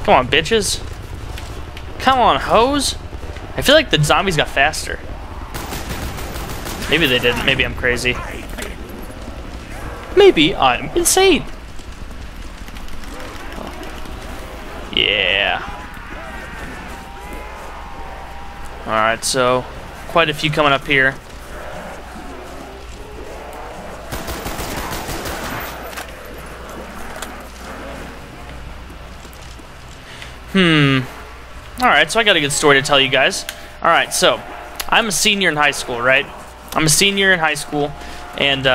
Come on, bitches. Come on, hoes. I feel like the zombies got faster. Maybe they didn't. Maybe I'm crazy. Maybe I'm insane. Yeah. Alright, so quite a few coming up here. Alright, so I got a good story to tell you guys. Alright, so I'm a senior in high school, right? I'm a senior in high school, and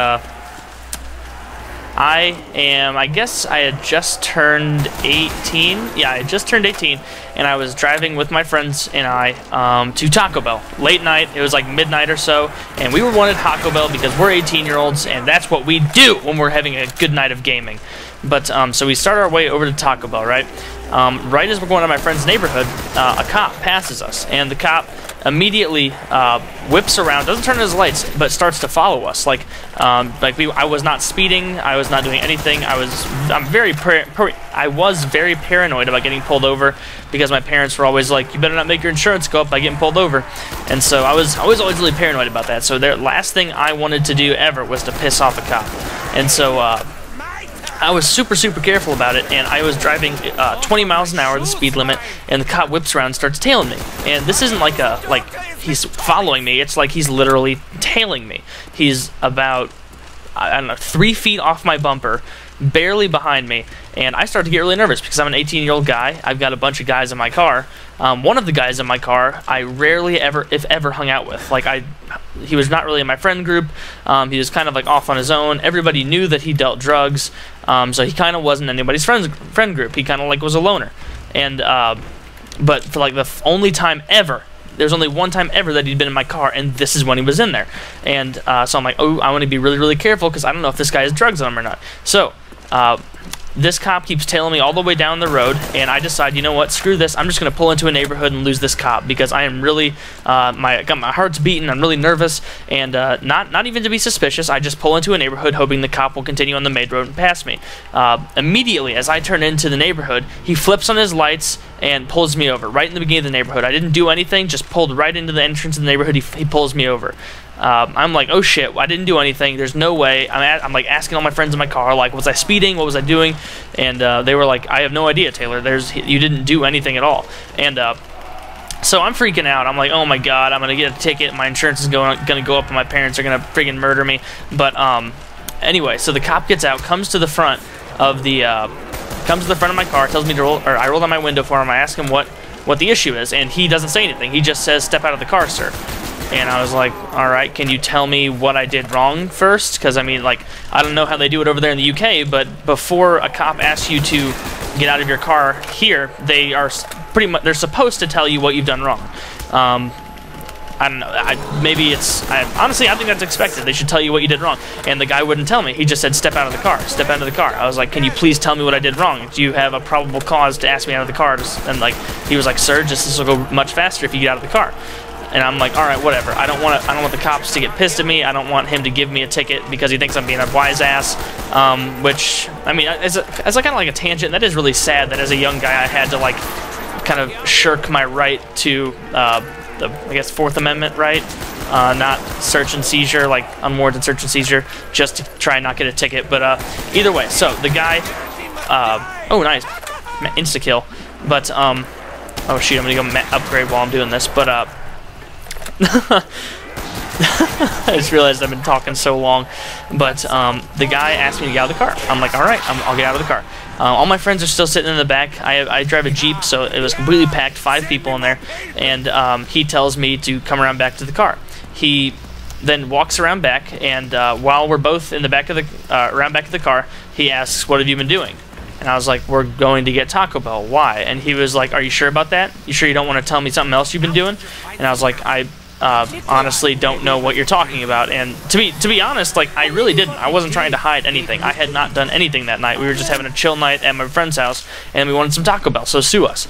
I guess I had just turned 18. Yeah, I had just turned 18, and I was driving with my friends and I to Taco Bell. Late night, it was like midnight or so, and we were wanted Taco Bell because we're 18-year-olds, and that's what we do when we're having a good night of gaming. But, so we start our way over to Taco Bell, right? Right as we're going to my friend's neighborhood, a cop passes us, and the cop immediately whips around, doesn't turn on his lights, but starts to follow us. I was not speeding, I was not doing anything. I was very paranoid about getting pulled over because my parents were always like, "You better not make your insurance go up by getting pulled over," and so I was always really paranoid about that. So the last thing I wanted to do ever was to piss off a cop, and so I was super careful about it, and I was driving 20 miles an hour, the speed limit, and the cop whips around and starts tailing me. And this isn't like he's following me, it's like he's literally tailing me. He's about, I don't know, 3 feet off my bumper, barely behind me, and I started to get really nervous because I'm an 18-year-old guy. I've got a bunch of guys in my car. One of the guys in my car I rarely ever, if ever, hung out with. He was not really in my friend group. He was kind of like off on his own. Everybody knew that he dealt drugs, so he kind of wasn't anybody's friend group. He kind of like was a loner. And but for like the only time ever, there's only one time ever that he'd been in my car, and this is when he was in there. And so I'm like, oh, I want to be really careful because I don't know if this guy has drugs on him or not. So this cop keeps tailing me all the way down the road, and I decide, you know what, screw this, I'm just going to pull into a neighborhood and lose this cop because I am really, my heart's beating, I'm really nervous, and not even to be suspicious, I just pull into a neighborhood hoping the cop will continue on the main road and pass me. Immediately, as I turn into the neighborhood, he flips on his lights and pulls me over right in the beginning of the neighborhood. I didn't do anything, just pulled right into the entrance of the neighborhood. He pulls me over. I'm like, oh shit, I didn't do anything, there's no way. I'm like asking all my friends in my car, like, was I speeding, what was I doing? And they were like, I have no idea, Taylor, you didn't do anything at all. And so I'm freaking out. I'm like, oh my god, I'm gonna get a ticket, my insurance is gonna go up, and my parents are gonna friggin' murder me. But anyway, so the cop gets out, comes to the front of my car, tells me to roll, or I roll down my window for him. I ask him what the issue is, and he doesn't say anything. He just says, "Step out of the car, sir." And I was like, all right, can you tell me what I did wrong first? Because, I mean, like, I don't know how they do it over there in the UK, but before a cop asks you to get out of your car here, they are they're supposed to tell you what you've done wrong. I don't know, honestly, I think that's expected. They should tell you what you did wrong. And the guy wouldn't tell me. He just said, step out of the car, step out of the car. I was like, can you please tell me what I did wrong? Do you have a probable cause to ask me out of the car? And, like, he was like, sir, this will go much faster if you get out of the car. And I'm like, all right, whatever. I don't want the cops to get pissed at me. I don't want him to give me a ticket because he thinks I'm being a wise ass. Which, I mean, as a kind of like a tangent, that is really sad that as a young guy I had to like kind of shirk my right to the, I guess, Fourth Amendment right, not search and seizure, like unwarranted search and seizure, just to try and not get a ticket. But either way, so the guy, oh nice, insta kill. But oh shoot, I'm gonna go upgrade while I'm doing this. But I just realized I've been talking so long. But the guy asked me to get out of the car. I'm like, all right, I'll get out of the car. All my friends are still sitting in the back. I drive a Jeep, so it was completely packed, 5 people in there. And he tells me to come around back to the car. He then walks around back, and while we're both in the back of the around back of the car, he asks, "What have you been doing?" And I was like, "We're going to get Taco Bell. Why?" And he was like, "Are you sure about that? You sure you don't want to tell me something else you've been doing?" And I was like, "I honestly don't know what you're talking about." And to be honest, like, I really didn't. I wasn't trying to hide anything. I had not done anything that night. We were just having a chill night at my friend's house, and we wanted some Taco Bell, so sue us.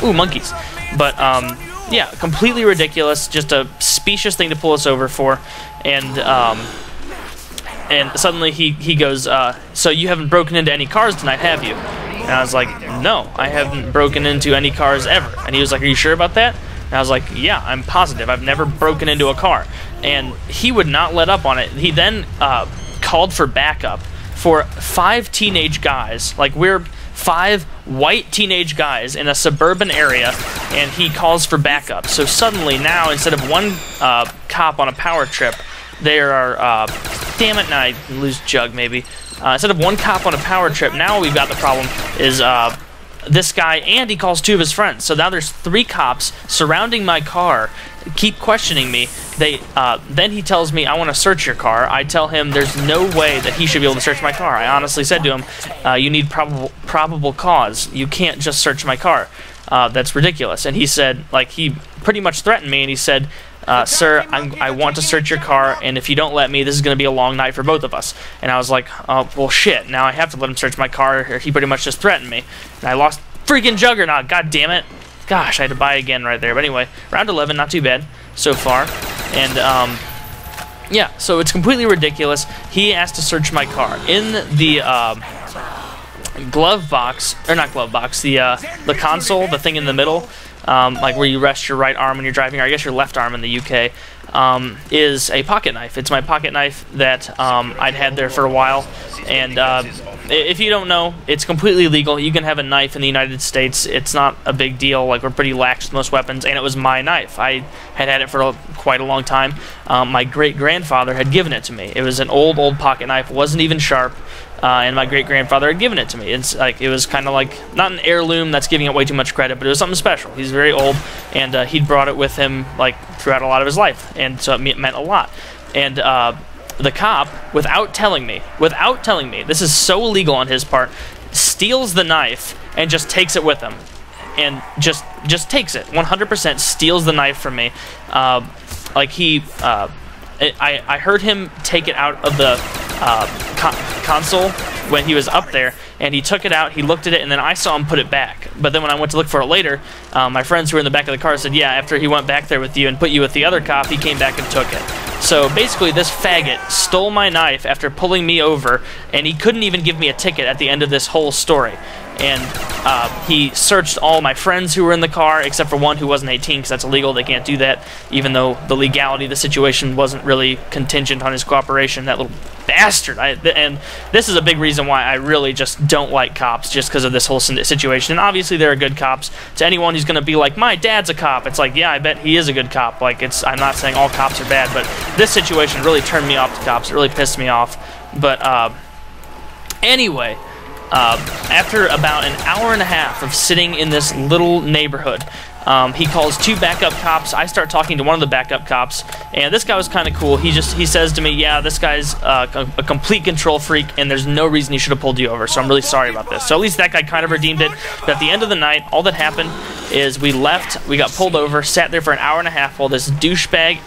Ooh, monkeys. But yeah, completely ridiculous. Just a specious thing to pull us over for. And suddenly he goes, "So you haven't broken into any cars tonight, have you?" And I was like, no, I haven't broken into any cars ever. And he was like, are you sure about that? And I was like, yeah, I'm positive. I've never broken into a car. And he would not let up on it. He then called for backup for 5 teenage guys. Like, we're 5 white teenage guys in a suburban area, and he calls for backup. So suddenly now, instead of 1 cop on a power trip, there are, damn it, now I lose Jug maybe. Instead of 1 cop on a power trip, now we've got the problem is this guy, and he calls 2 of his friends. So now there's 3 cops surrounding my car, keep questioning me. Then he tells me, I want to search your car. I tell him there's no way that he should be able to search my car. I honestly said to him, you need probable cause. You can't just search my car. That's ridiculous. And he said, like, he pretty much threatened me, and he said, sir, I want to search your car, and if you don't let me, this is going to be a long night for both of us. And I was like, oh, well, shit, now I have to let him search my car, or he pretty much just threatened me. And I lost freaking Juggernaut, god damn it. Gosh, I had to buy again right there. But anyway, round 11, not too bad so far. And, yeah, so it's completely ridiculous. He asked to search my car. In the, glove box, or not glove box, the console, the thing in the middle, like where you rest your right arm when you're driving, or I guess your left arm in the UK, is a pocket knife. It's my pocket knife that I'd had there for a while, and if you don't know, it's completely legal. You can have a knife in the United States. It's not a big deal. Like, we're pretty lax with most weapons, and it was my knife. I had it for quite a long time. My great-grandfather had given it to me. It was an old pocket knife. It wasn't even sharp. And my great-grandfather had given it to me. It's like, it was kind of like, not an heirloom, that's giving it way too much credit, but it was something special. He's very old, and he'd brought it with him like throughout a lot of his life, and so it meant a lot. And the cop, without telling me, this is so illegal on his part, steals the knife and just takes it with him. And just takes it, 100% steals the knife from me. Like, he, I heard him take it out of the console when he was up there, and he took it out, he looked at it, and then I saw him put it back. But then when I went to look for it later, my friends who were in the back of the car said, yeah, after he went back there with you and put you with the other cop, he came back and took it. So basically, this faggot stole my knife after pulling me over, and he couldn't even give me a ticket at the end of this whole story. And he searched all my friends who were in the car, except for one who wasn't 18, because that's illegal. They can't do that, even though the legality of the situation wasn't really contingent on his cooperation. That little bastard. And this is a big reason why I really just don't like cops, just because of this whole situation. And obviously, there are good cops. To anyone who's going to be like, my dad's a cop, it's like, yeah, I bet he is a good cop. Like, I'm not saying all cops are bad, but this situation really turned me off to cops. It really pissed me off. But anyway, after about an hour and a half of sitting in this little neighborhood, he calls 2 backup cops. I start talking to one of the backup cops, and this guy was kind of cool. He says to me, yeah, this guy's a complete control freak, and there's no reason he should have pulled you over, so I'm really sorry about this. So at least that guy kind of redeemed it. But at the end of the night, all that happened is we left, we got pulled over, sat there for an hour and a half while this douchebag